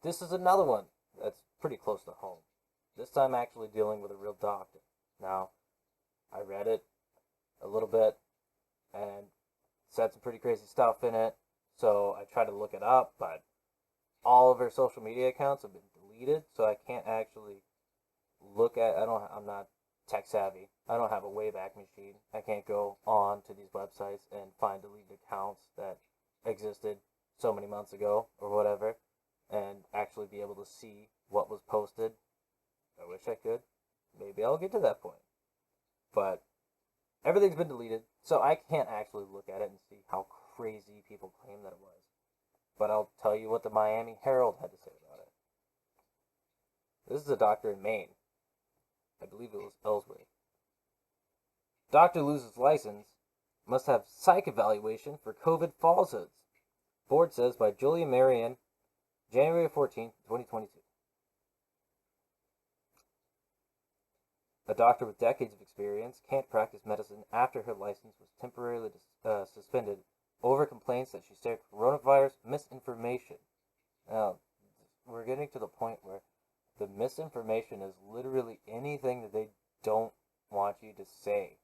this is another one that's pretty close to home. This time actually dealing with a real doctor. Now, I read it a little bit and said some pretty crazy stuff in it, so I tried to look it up, but all of her social media accounts have been deleted, so I can't actually look at. I'm not tech savvy. I don't have a Wayback Machine. I can't go on to these websites and find deleted accounts that existed so many months ago or whatever, and actually be able to see what was posted. I wish I could. Maybe I'll get to that point. But everything's been deleted, so I can't actually look at it and see how crazy people claim that it was. But I'll tell you what the Miami Herald had to say about it. This is a doctor in Maine. I believe it was Ellsworth. Doctor loses license, must have psych evaluation for COVID falsehoods. Board says by Julia Marian, January 14th, 2022. A doctor with decades of experience can't practice medicine after her license was temporarily suspended over complaints that she shared coronavirus misinformation. Now, we're getting to the point where the misinformation is literally anything that they don't want you to say.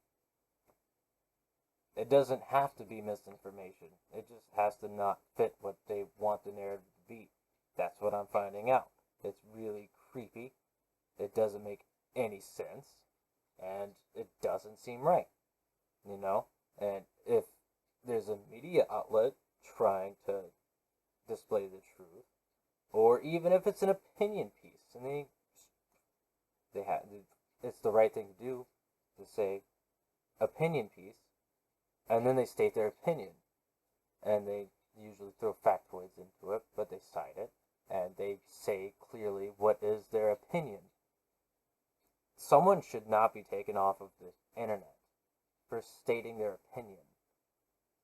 It doesn't have to be misinformation. It just has to not fit what they want the narrative to be. That's what I'm finding out. It's really creepy. It doesn't make any sense. And it doesn't seem right. You know? And if there's a media outlet trying to display the truth, or even if it's an opinion piece, and it's the right thing to do to say opinion piece, and then they state their opinion, and they usually throw factoids into it, but they cite it, and they say clearly what is their opinion. Someone should not be taken off of the internet for stating their opinion.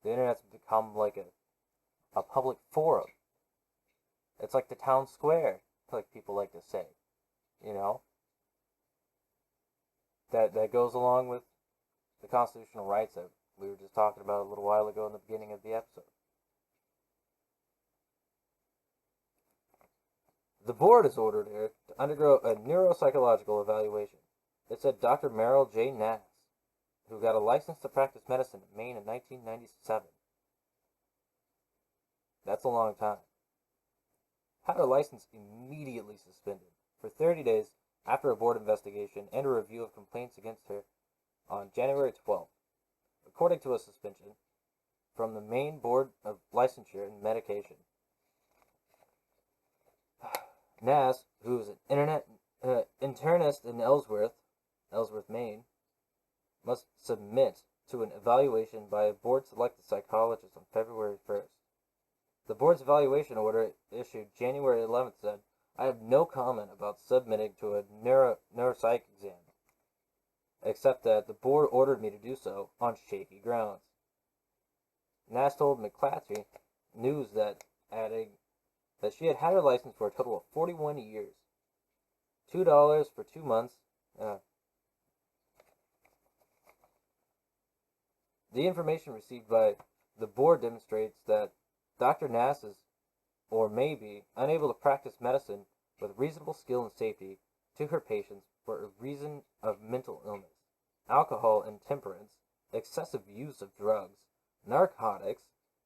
The internet's become like a public forum. It's like the town square, like people like to say. You know? That goes along with the constitutional rights that we were just talking about a little while ago in the beginning of the episode. The board has ordered her to undergo a neuropsychological evaluation. It said Dr. Merrill J. Nass, who got a license to practice medicine in Maine in 1997. That's a long time. Had her license immediately suspended for 30 days after a board investigation and a review of complaints against her on January 12th. According to a suspension from the Maine Board of Licensure and Medication. Nass, who is an internist in Ellsworth, Maine, must submit to an evaluation by a board-selected psychologist on February 1st. The board's evaluation order issued January 11th said, I have no comment about submitting to a neuropsych exam, except that the board ordered me to do so on shaky grounds. Nass told McClatchy News that, adding that she had had her license for a total of 41 years. $2 for 2 months. The information received by the board demonstrates that Dr. Nass is, or may be, unable to practice medicine with reasonable skill and safety to her patients for a reason of mental illness, alcohol intemperance, excessive use of drugs, narcotics,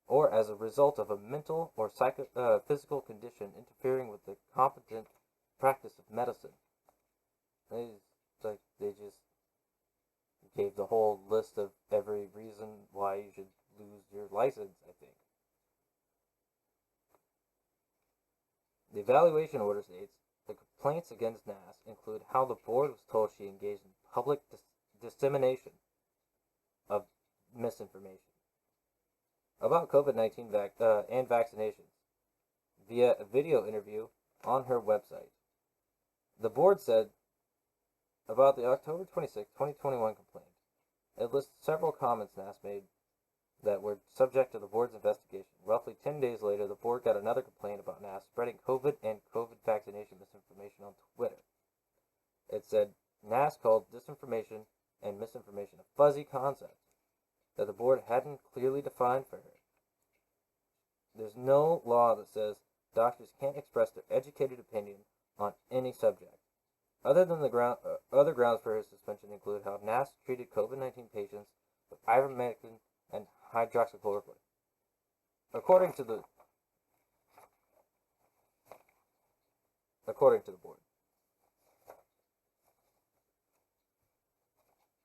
or as a result of a mental or physical condition interfering with the competent practice of medicine. They just gave the whole list of every reason why you should lose your license, I think. The evaluation order states the complaints against Nass include how the board was told she engaged in public dissemination of misinformation about COVID-19 and vaccinations via a video interview on her website. The board said about the October 26, 2021 complaint, it lists several comments Nass made that were subject to the board's investigation. Roughly 10 days later, the board got another complaint about Nass spreading COVID and COVID vaccination misinformation on Twitter. It said Nass called disinformation and misinformation a fuzzy concept that the board hadn't clearly defined for her. There's no law that says doctors can't express their educated opinion on any subject. Other grounds for his suspension include how Nass treated COVID-19 patients with ivermectin and hydroxychloroquine. According to the board.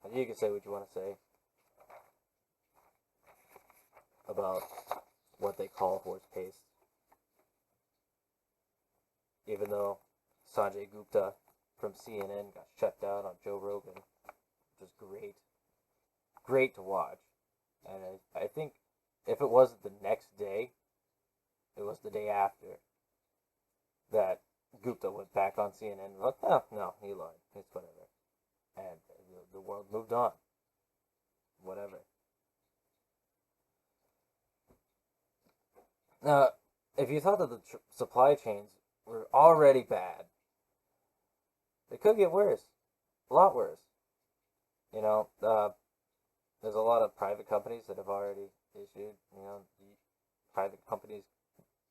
And you can say what you want to say about what they call horse paste. Even though Sanjay Gupta from CNN got shut down on Joe Rogan, which was great. Great to watch. And I think if it wasn't the next day, it was the day after, that Gupta went back on CNN and like, no, he lied. It's whatever. And the world moved on. Whatever. Now, if you thought that the supply chains were already bad, they could get worse. A lot worse. You know, there's a lot of private companies that have already issued, the private companies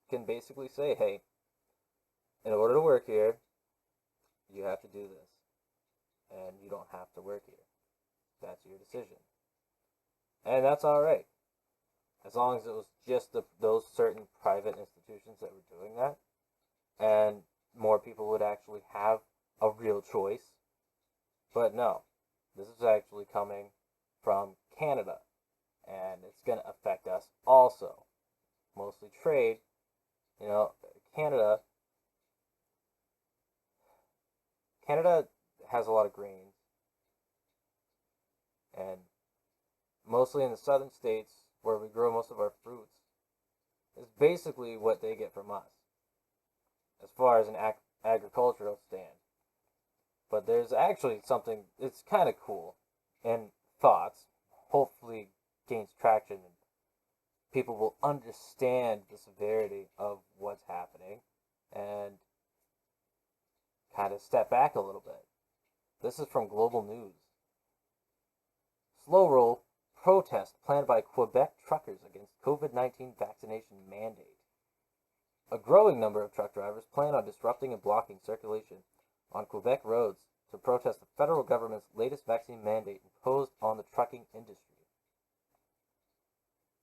can basically say, hey, in order to work here, you have to do this. And you don't have to work here. That's your decision. And that's alright. As long as it was just those certain private institutions that were doing that, and more people would actually have a real choice. But no, this is actually coming from Canada, and it's going to affect us also. Mostly trade. Canada has a lot of grains, and mostly in the southern states where we grow most of our fruits is basically what they get from us as far as an agricultural stand. But there's actually something, it's kind of cool, and thoughts hopefully gains traction and people will understand the severity of what's happening and kind of step back a little bit. This is from Global News. Slow roll protest planned by Quebec truckers against COVID-19 vaccination mandate. A growing number of truck drivers plan on disrupting and blocking circulation on Quebec roads to protest the federal government's latest vaccine mandate imposed on the trucking industry.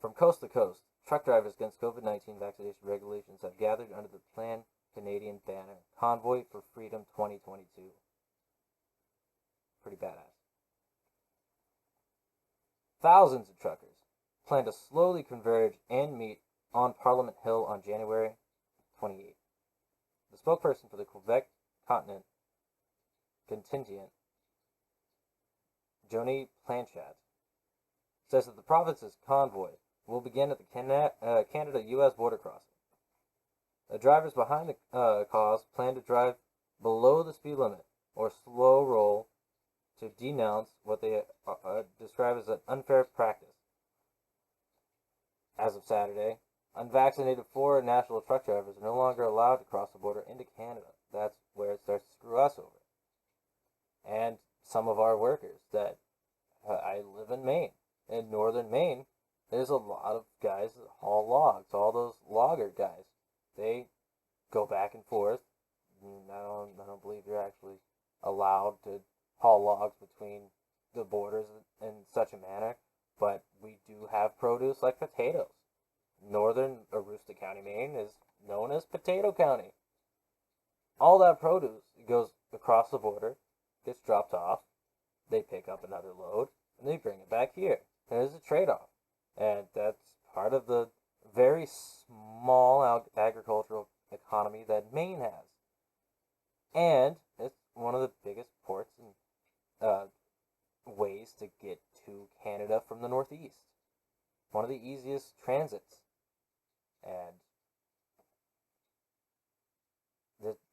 From coast to coast, truck drivers against COVID-19 vaccination regulations have gathered under the Pan-Canadian banner Convoy for Freedom 2022. Pretty badass. Thousands of truckers plan to slowly converge and meet on Parliament Hill on January 28th. The spokesperson for the Quebec Continent Contingent, Joni Planchat, says that the province's convoy will begin at the Canada-U.S. border crossing. The drivers behind the cause plan to drive below the speed limit or slow roll to denounce what they describe as an unfair practice. As of Saturday, unvaccinated foreign national truck drivers are no longer allowed to cross the border into Canada. That's where it starts to screw us over. And some of our workers that I live in Maine. In northern Maine, there's a lot of guys that haul logs. All those logger guys, they go back and forth. I don't believe you're actually allowed to haul logs between the borders in such a manner, but we do have produce like potatoes. Northern Aroostook County, Maine is known as Potato County. All that produce goes across the border, gets dropped off, they pick up another load, and they bring it back here. There's a trade-off, and that's part of the very small agricultural economy that Maine has. And it's one of the biggest ports and ways to get to Canada from the northeast. One of the easiest transits. And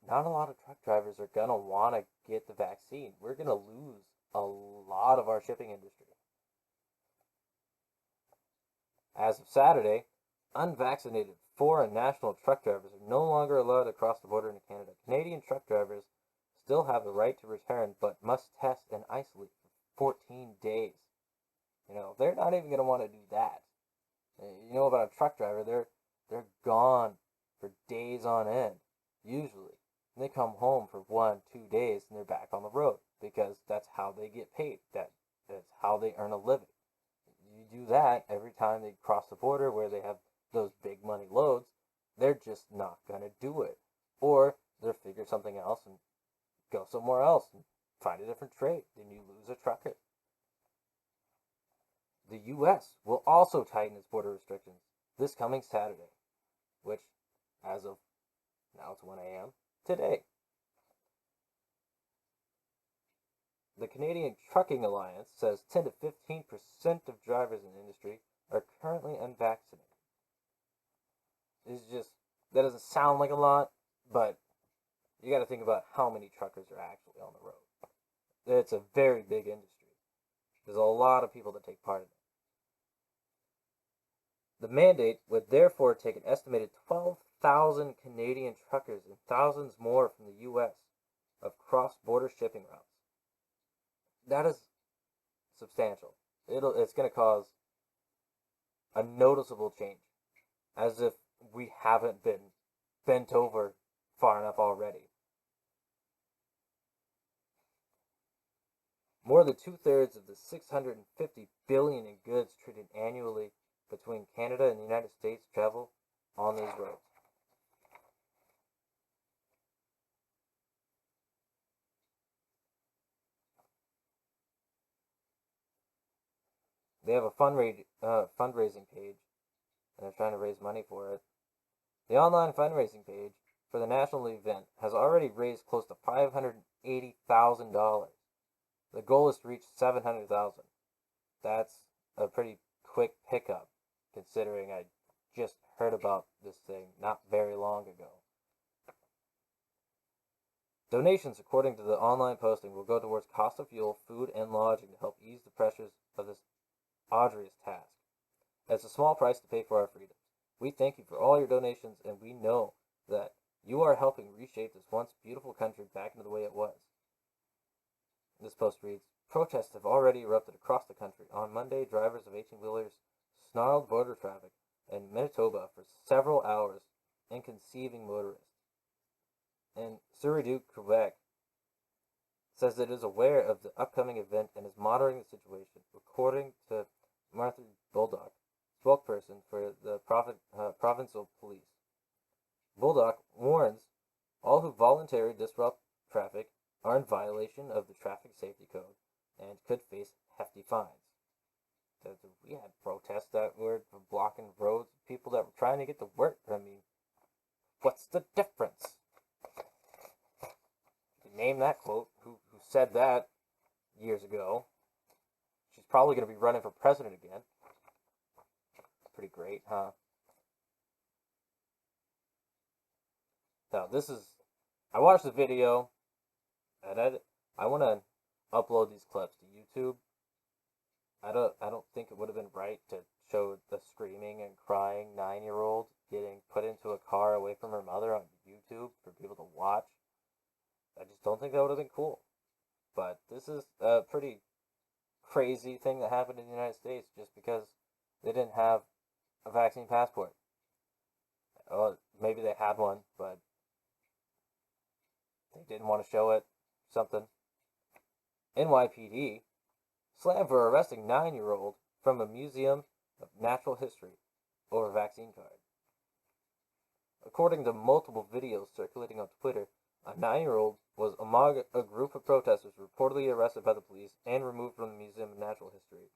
not a lot of truck drivers are going to want to get the vaccine. We're going to lose a lot of our shipping industry. As of Saturday, unvaccinated foreign national truck drivers are no longer allowed to cross the border into Canada. Canadian truck drivers still have the right to return, but must test and isolate for 14 days. They're not even going to want to do that. About a truck driver, they're gone for days on end, usually. And they come home for 1, 2 days and they're back on the road because that's how they get paid. That's how they earn a living. You do that every time they cross the border where they have those big money loads, they're just not going to do it. Or they'll figure something else and go somewhere else and find a different trade. Then you lose a trucker. The U.S. will also tighten its border restrictions this coming Saturday, which, as of now it's 1 a.m., today. The Canadian Trucking Alliance says 10 to 15% of drivers in the industry are currently unvaccinated. That doesn't sound like a lot, but you got to think about how many truckers are actually on the road. It's a very big industry. There's a lot of people that take part in it. The mandate would therefore take an estimated 12,000 Canadian truckers and thousands more from the U.S. of cross-border shipping routes. That is substantial. It's going to cause a noticeable change, as if we haven't been bent over far enough already. More than 2/3 of the $650 billion in goods traded annually between Canada and the United States travel on these roads. They have a fundraising page, and they're trying to raise money for it. The online fundraising page for the national event has already raised close to $580,000. The goal is to reach $700,000. That's a pretty quick pickup, considering I just heard about this thing not very long ago. Donations, according to the online posting, will go towards cost of fuel, food, and lodging to help ease the pressures of this arduous task. It's a small price to pay for our freedoms. We thank you for all your donations, and we know that you are helping reshape this once beautiful country back into the way it was. This post reads, protests have already erupted across the country. On Monday, drivers of 18-wheelers snarled border traffic in Manitoba for several hours, inconceiving motorists. And Surrey, Quebec, says it is aware of the upcoming event and is monitoring the situation, according to Martha Bulldog, spokesperson for the provincial police. Bulldog warns all who voluntarily disrupt traffic are in violation of the Traffic Safety Code and could face hefty fines. We had protests that were blocking roads, people that were trying to get to work. I mean, what's the difference? Name that quote. Who said that years ago? She's probably going to be running for president again. Pretty great, huh? Now, I watched the video, and I want to upload these clips to YouTube. I don't think it would have been right to show the screaming and crying 9-year-old getting put into a car away from her mother on YouTube for people to watch. I just don't think that would have been cool. But this is a pretty crazy thing that happened in the United States just because they didn't have a vaccine passport. Well, maybe they had one, but they didn't want to show it. Something. NYPD slammed for arresting 9-year-old from a museum of natural history over vaccine card. According to multiple videos circulating on Twitter, a 9-year-old was among a group of protesters reportedly arrested by the police and removed from the Museum of Natural History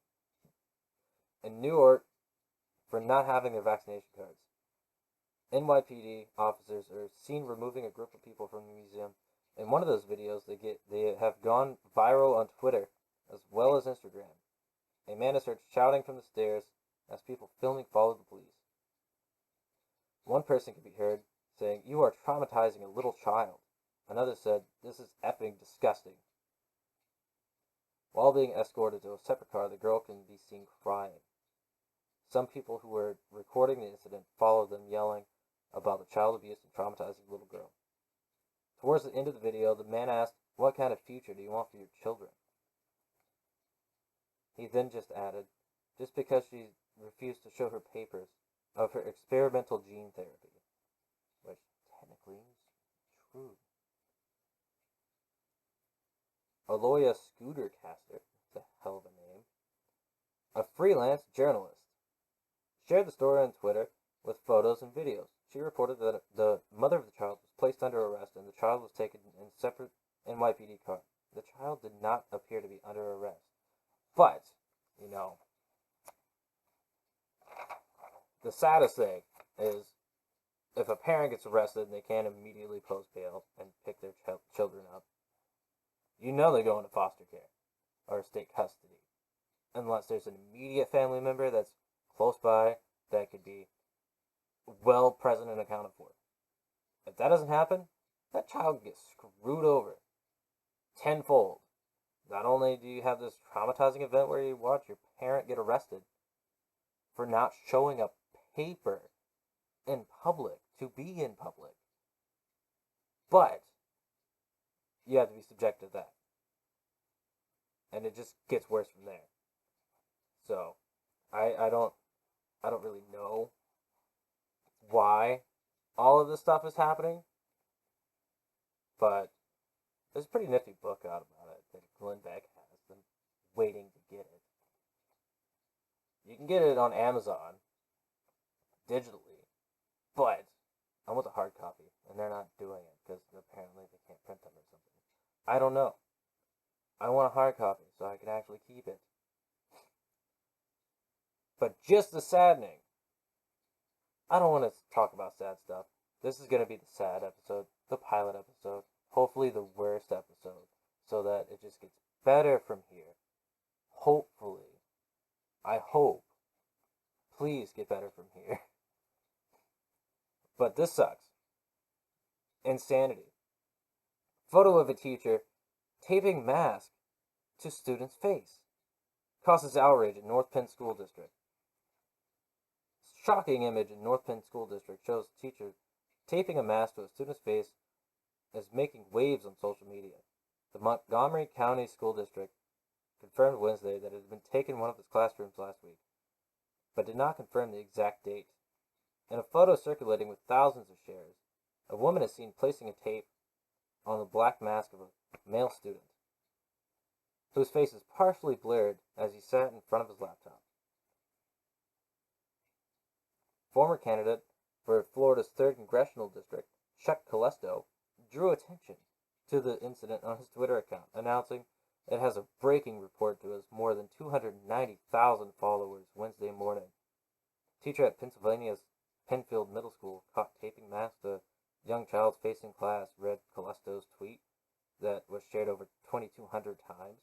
in New York for not having their vaccination cards. NYPD officers are seen removing a group of people from the museum. In one of those videos, they have gone viral on Twitter as well as Instagram. A man is heard shouting from the stairs as people filming follow the police. One person can be heard saying, "You are traumatizing a little child." Another said, "This is effing disgusting." While being escorted to a separate car, the girl can be seen crying. Some people who were recording the incident followed them, yelling about the child abuse and traumatizing the little girl. Towards the end of the video, the man asked, "What kind of future do you want for your children?" He then just added, "Just because she refused to show her papers of her experimental gene therapy." Aloya Scootercaster, that's a hell of a name, a freelance journalist, shared the story on Twitter with photos and videos. She reported that the mother of the child was placed under arrest and the child was taken in a separate NYPD car. The child did not appear to be under arrest. But, you know, the saddest thing is if a parent gets arrested and they can't immediately post bail and pick their children up, you know they're going to foster care or state custody. Unless there's an immediate family member that's close by that could be well present and accounted for. If that doesn't happen, that child gets screwed over tenfold. Not only do you have this traumatizing event where you watch your parent get arrested for not showing a paper in public to be in public, but you have to be subject to that. And it just gets worse from there. So, I don't really know why all of this stuff is happening, but there's a pretty nifty book out about it that Glenn Beck has. I'm waiting to get it. You can get it on Amazon digitally, but I want the hard copy, and they're not doing it because apparently they can't print them or something. I don't know. I want a hard copy so I can actually keep it. But just as saddening, I don't want to talk about sad stuff. This is going to be the sad episode, the pilot episode, hopefully the worst episode, so that it just gets better from here. Hopefully. I hope. Please get better from here. But this sucks. Insanity. Photo of a teacher taping mask to student's face causes outrage in North Penn School District. Shocking image in North Penn School District shows a teacher taping a mask to a student's face is making waves on social media. The Montgomery County School District confirmed Wednesday that it had been taken in one of its classrooms last week, but did not confirm the exact date. In a photo circulating with thousands of shares, a woman is seen placing a tape on the black mask of a male student, whose face is partially blurred as he sat in front of his laptop. Former candidate for Florida's 3rd Congressional District, Chuck Callesto, drew attention to the incident on his Twitter account, announcing it has a breaking report to his more than 290,000 followers Wednesday morning. A teacher at Pennsylvania's Penfield Middle School caught taping masks to a young child's face in class, read Callesto's tweet that was shared over 2,200 times.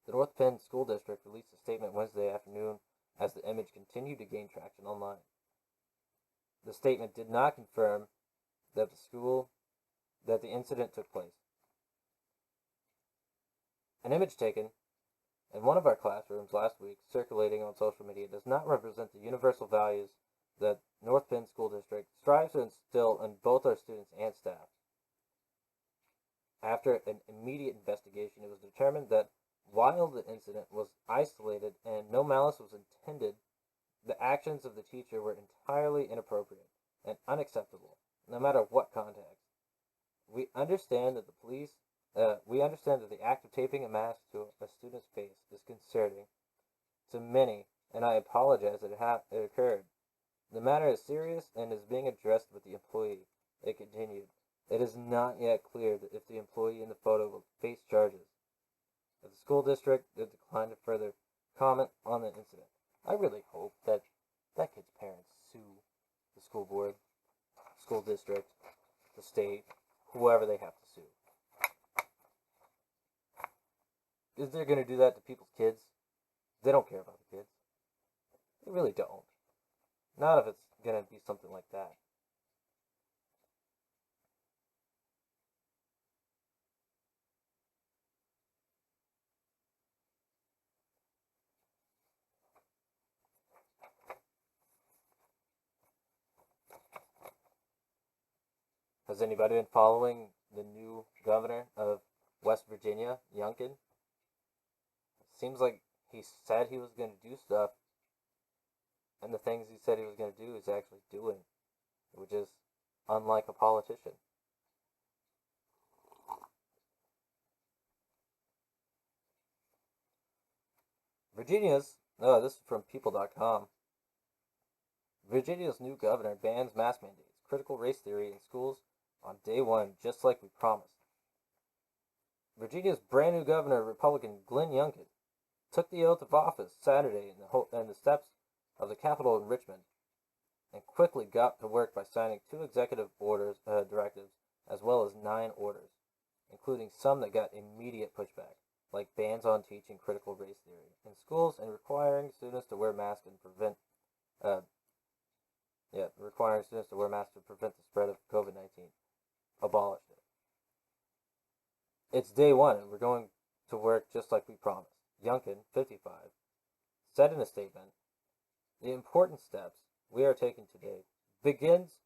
The North Penn School District released a statement Wednesday afternoon as the image continued to gain traction online. The statement did not confirm that the incident took place. An image taken in one of our classrooms last week, circulating on social media, does not represent the universal values that North Penn School District strives to instill in both our students and staff. After an immediate investigation, it was determined that while the incident was isolated and no malice was intended, the actions of the teacher were entirely inappropriate and unacceptable, no matter what context. We understand that the act of taping a mask to a student's face is concerning to many, and I apologize that it occurred. The matter is serious and is being addressed with the employee. It continued. It is not yet clear that if the employee in the photo will face charges. If the school district did decline to further comment on the incident. I really hope that that kid's parents sue the school board, school district, the state, whoever they have to sue. Is they're going to do that to people's kids? They don't care about the kids. They really don't. Not if it's going to be something like that. Has anybody been following the new governor of West Virginia, Youngkin? It seems like he said he was going to do stuff, and the things he said he was going to do is actually doing, which is unlike a politician. This is from people.com. Virginia's new governor bans mask mandates, critical race theory in schools on day one, just like we promised. Virginia's brand new governor, Republican Glenn Youngkin, took the oath of office Saturday in the steps of the Capitol in Richmond, and quickly got to work by signing two executive directives, as well as 9 orders, including some that got immediate pushback, like bans on teaching critical race theory in schools and requiring students to wear masks uh, to prevent the spread of COVID-19. Abolished it. It's day one, and we're going to work just like we promised. Youngkin, 55, said in a statement, "The important steps we are taking today begins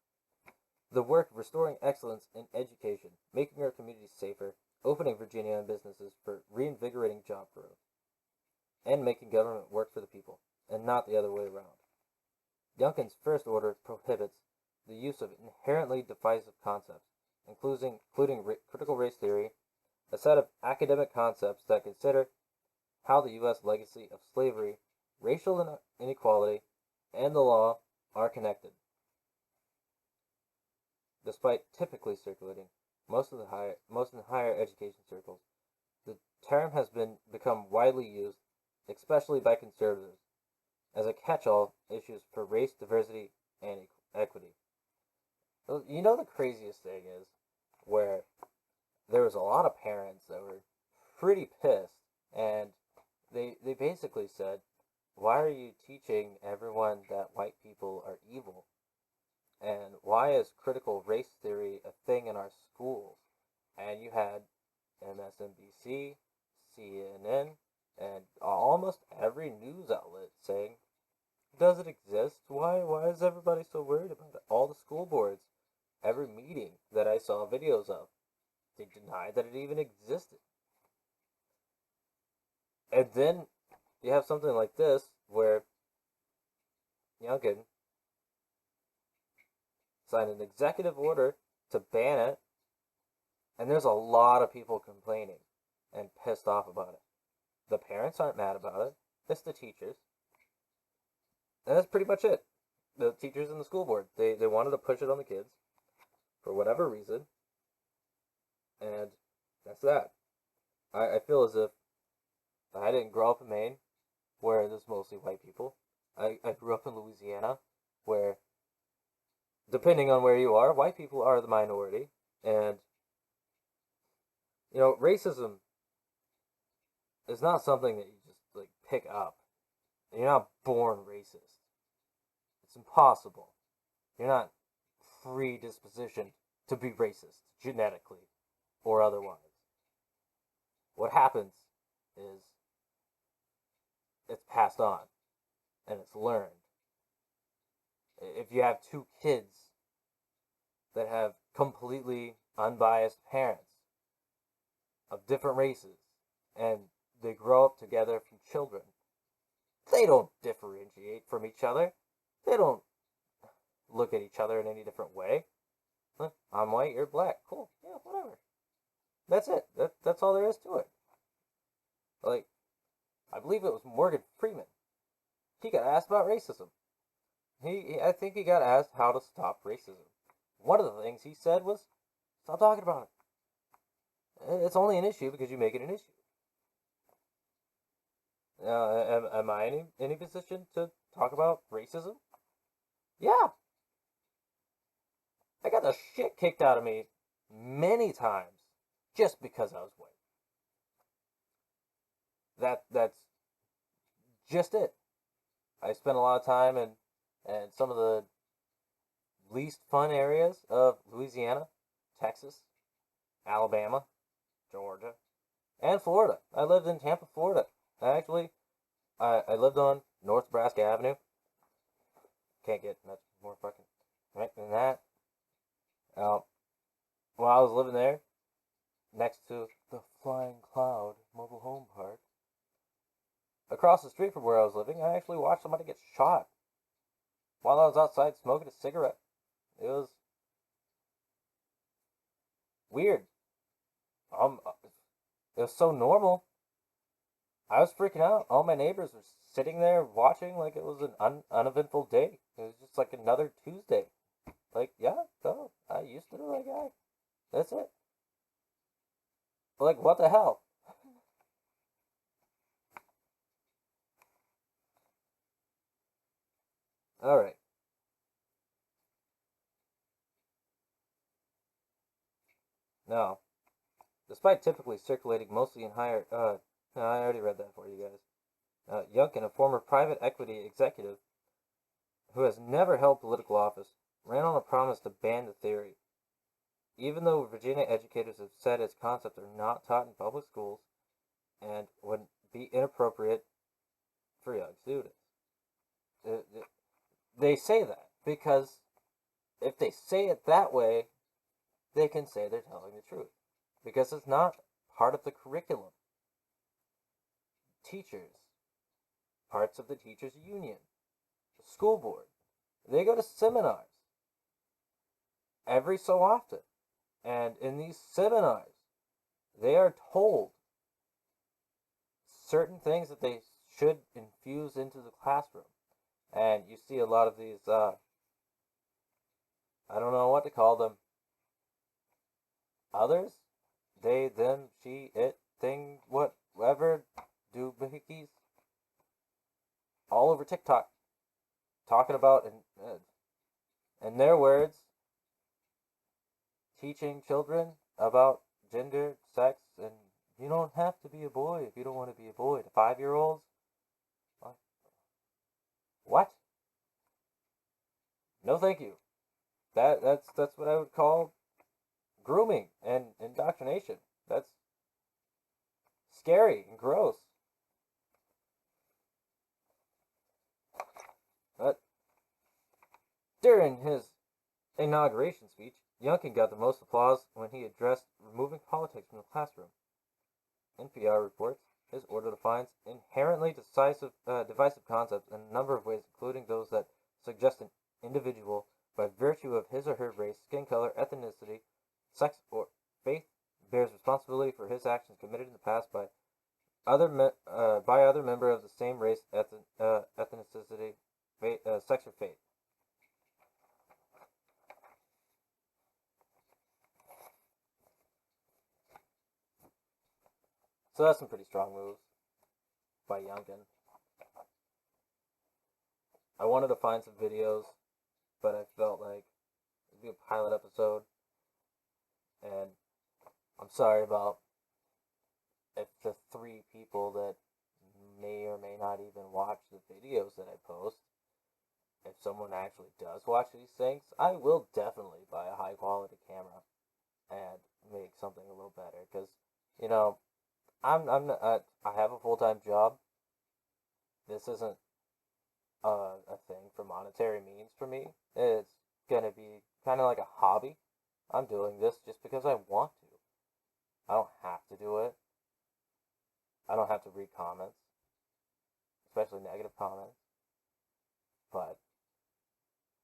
the work of restoring excellence in education, making our communities safer, opening Virginia and businesses for reinvigorating job growth, and making government work for the people, and not the other way around." Youngkin's first order prohibits the use of inherently divisive concepts, including critical race theory, a set of academic concepts that consider how the U.S. legacy of slavery, racial inequality, and the law are connected. Despite typically circulating most in higher education circles, the term has become widely used, especially by conservatives, as a catch-all issues for race, diversity, and equity. You know, the craziest thing is where there was a lot of parents that were pretty pissed, and they basically said, "Why are you teaching everyone that white people are evil? And why is critical race theory a thing in our schools?" And you had MSNBC, CNN, and almost every news outlet saying, "Does it exist? Why is everybody so worried about it?" All the school boards, every meeting that I saw videos of, they denied that it even existed. And then you have something like this where Youngkin signed an executive order to ban it, and there's a lot of people complaining and pissed off about it. The parents aren't mad about it, it's the teachers. And that's pretty much it. The teachers and the school board, they wanted to push it on the kids for whatever reason, and that's that. I feel as if I didn't grow up in Maine, where there's mostly white people. I grew up in Louisiana, where, depending on where you are, white people are the minority. And, you know, racism is not something that you just, like, pick up. You're not born racist. It's impossible. You're not predispositioned to be racist, genetically or otherwise. What happens is it's passed on and it's learned. If you have two kids that have completely unbiased parents of different races and they grow up together from children, they don't differentiate from each other. They don't look at each other in any different way. I'm white, you're black. Cool. Yeah, whatever. That's it. That's all there is to it. Like, I believe it was Morgan Freeman. He got asked about racism. I think he got asked how to stop racism. One of the things he said was, "Stop talking about it. It's only an issue because you make it an issue." Am I in any position to talk about racism? Yeah. I got the shit kicked out of me many times just because I was white. That's just it. I spent a lot of time in some of the least fun areas of Louisiana, Texas, Alabama, Georgia, and Florida. I lived in Tampa, Florida. I lived on North Nebraska Avenue. Can't get much more fucking right than that. While I was living there, next to the Flying Cloud Mobile Home Park, across the street from where I was living, I actually watched somebody get shot while I was outside smoking a cigarette. It was weird. It was so normal I was freaking out. All my neighbors were sitting there watching like it was an uneventful day. It was just like another Tuesday. Like, yeah, oh, I used to know that guy. That's it. Like, what the hell? All right. Now, despite typically circulating mostly in higher, no, I already read that for you guys. Youngkin, a former private equity executive who has never held political office, ran on a promise to ban the theory. Even though Virginia educators have said its concepts are not taught in public schools and would be inappropriate for young students. Uh, They say that because if they say it that way, they can say they're telling the truth because it's not part of the curriculum. Teachers, parts of the teachers' union, the school board, they go to seminars every so often. And in these seminars, they are told certain things that they should infuse into the classroom. And you see a lot of these, I don't know what to call them, others, they, them, she, it, thing, whatever, doohickeys, all over TikTok, talking about, in their words, teaching children about gender, sex, and you don't have to be a boy if you don't want to be a boy. To 5-year-olds, what? No, thank you. That's what I would call grooming and indoctrination. That's scary and gross. But during his inauguration speech, Youngkin got the most applause when he addressed removing politics from the classroom. NPR reports his order defines inherently divisive concepts in a number of ways, including those that suggest an individual, by virtue of his or her race, skin color, ethnicity, sex, or faith, bears responsibility for his actions committed in the past by other member of the same race, ethnicity, sex, or faith. So that's some pretty strong moves by Youngkin. I wanted to find some videos, but I felt like it'd be a pilot episode, and I'm sorry about if the 3 people that may or may not even watch the videos that I post. If someone actually does watch these things, I will definitely buy a high quality camera and make something a little better. Because you know, I'm not, I have a full time job. This isn't a thing for monetary means for me. It's gonna be kind of like a hobby. I'm doing this just because I want to. I don't have to do it. I don't have to read comments, especially negative comments. But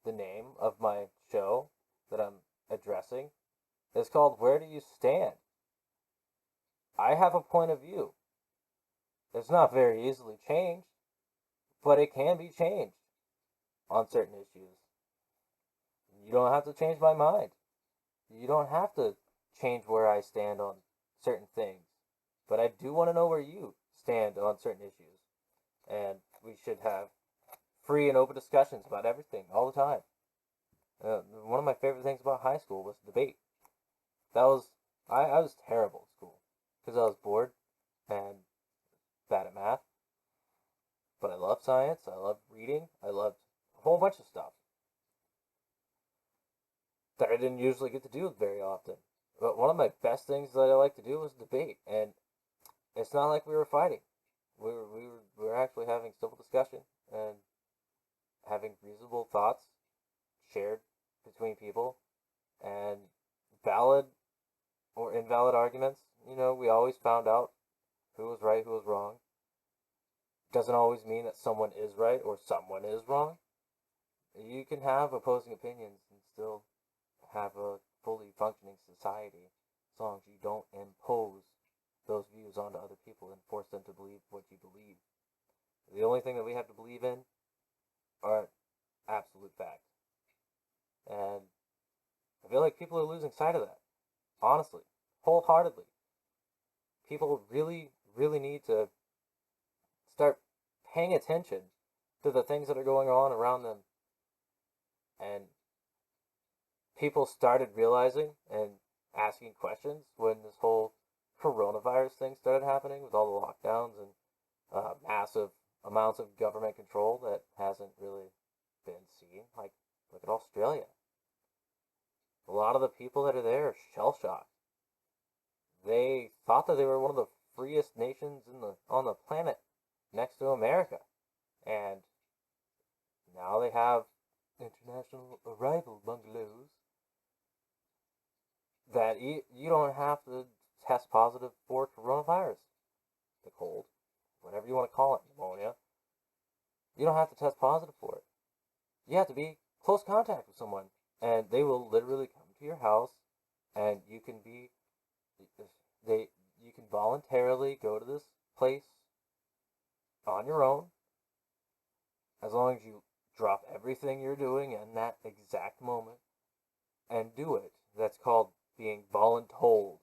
the name of my show that I'm addressing is called Where Do You Stand? I have a point of view. It's not very easily changed, but it can be changed on certain issues. You don't have to change my mind. You don't have to change where I stand on certain things. But I do want to know where you stand on certain issues. And we should have free and open discussions about everything all the time. One of my favorite things about high school was debate. I was terrible at school because I was bored and bad at math. But I love science. I love reading. I loved a whole bunch of stuff that I didn't usually get to do very often. But one of my best things that I like to do was debate, and it's not like we were fighting. We were actually having civil discussion and having reasonable thoughts shared between people and valid or invalid arguments. You know, we always found out who was right, who was wrong. Doesn't always mean that someone is right or someone is wrong. You can have opposing opinions and still have a fully functioning society as long as you don't impose those views onto other people and force them to believe what you believe. The only thing that we have to believe in are absolute facts. And I feel like people are losing sight of that. Honestly, wholeheartedly. People really, really need to start paying attention to the things that are going on around them. And people started realizing and asking questions when this whole coronavirus thing started happening with all the lockdowns and massive amounts of government control that hasn't really been seen. Like, look at Australia. A lot of the people that are there are shell shocked. They thought that they were one of the freest nations on the planet next to America. And now they have international arrival bungalows that you don't have to test positive for coronavirus, the cold, whatever you want to call it, pneumonia. You don't have to test positive for it. You have to be close contact with someone, and they will literally come to your house, and you can voluntarily go to this place on your own, as long as you drop everything you're doing in that exact moment and do it. That's called being voluntold.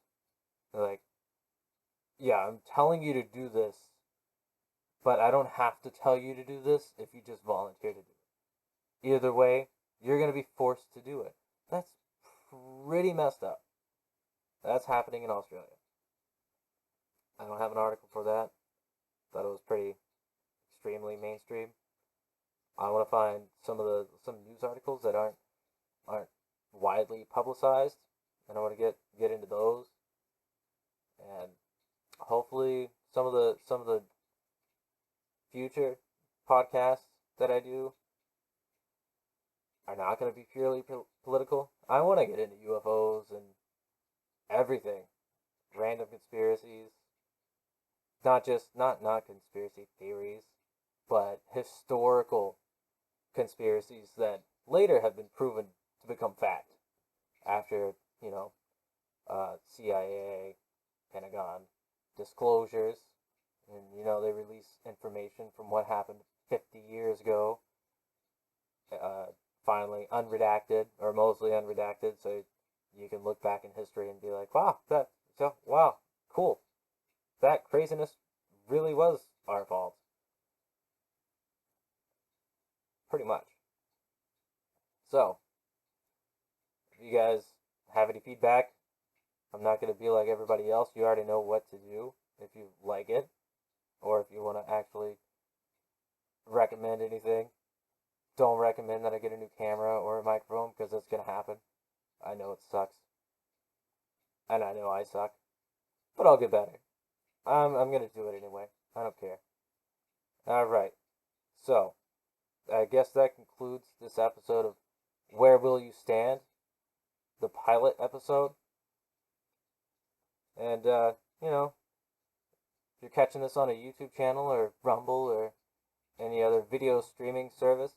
They're like, yeah, I'm telling you to do this, but I don't have to tell you to do this if you just volunteer to do it. Either way, you're going to be forced to do it. That's pretty messed up. That's happening in Australia. I don't have an article for that. Thought it was pretty extremely mainstream. I want to find some news articles that aren't widely publicized, and I want to get into those. And hopefully some of the future podcasts that I do are not going to be purely political. I want to get into UFOs and everything, random conspiracies, not conspiracy theories, but historical conspiracies that later have been proven to become fact after, CIA, Pentagon disclosures, and they release information from what happened 50 years ago, finally unredacted or mostly unredacted, so you can look back in history and be like, wow, cool, that craziness really was our fault, pretty much. So, if you guys have any feedback, I'm not going to be like everybody else. You already know what to do if you like it, or if you want to actually recommend anything. Don't recommend that I get a new camera or a microphone, because that's going to happen. I know it sucks. And I know I suck. But I'll get better. I'm going to do it anyway. I don't care. Alright. So, I guess that concludes this episode of Where Will You Stand? The pilot episode. And, if you're catching this on a YouTube channel or Rumble or any other video streaming service,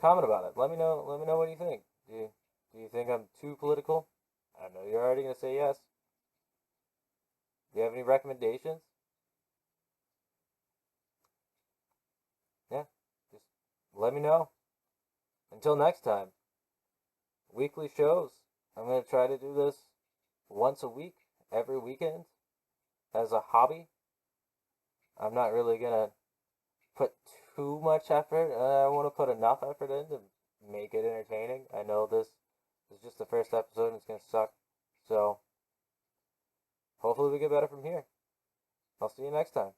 comment about it. Let me know what you think. Do you think I'm too political? I know you're already going to say yes. Do you have any recommendations? Yeah, just let me know. Until next time, weekly shows. I'm going to try to do this once a week, every weekend, as a hobby. I'm not really going to put too much effort. I want to put enough effort in to make it entertaining. I know this is just the first episode and it's going to suck. So, hopefully we get better from here. I'll see you next time.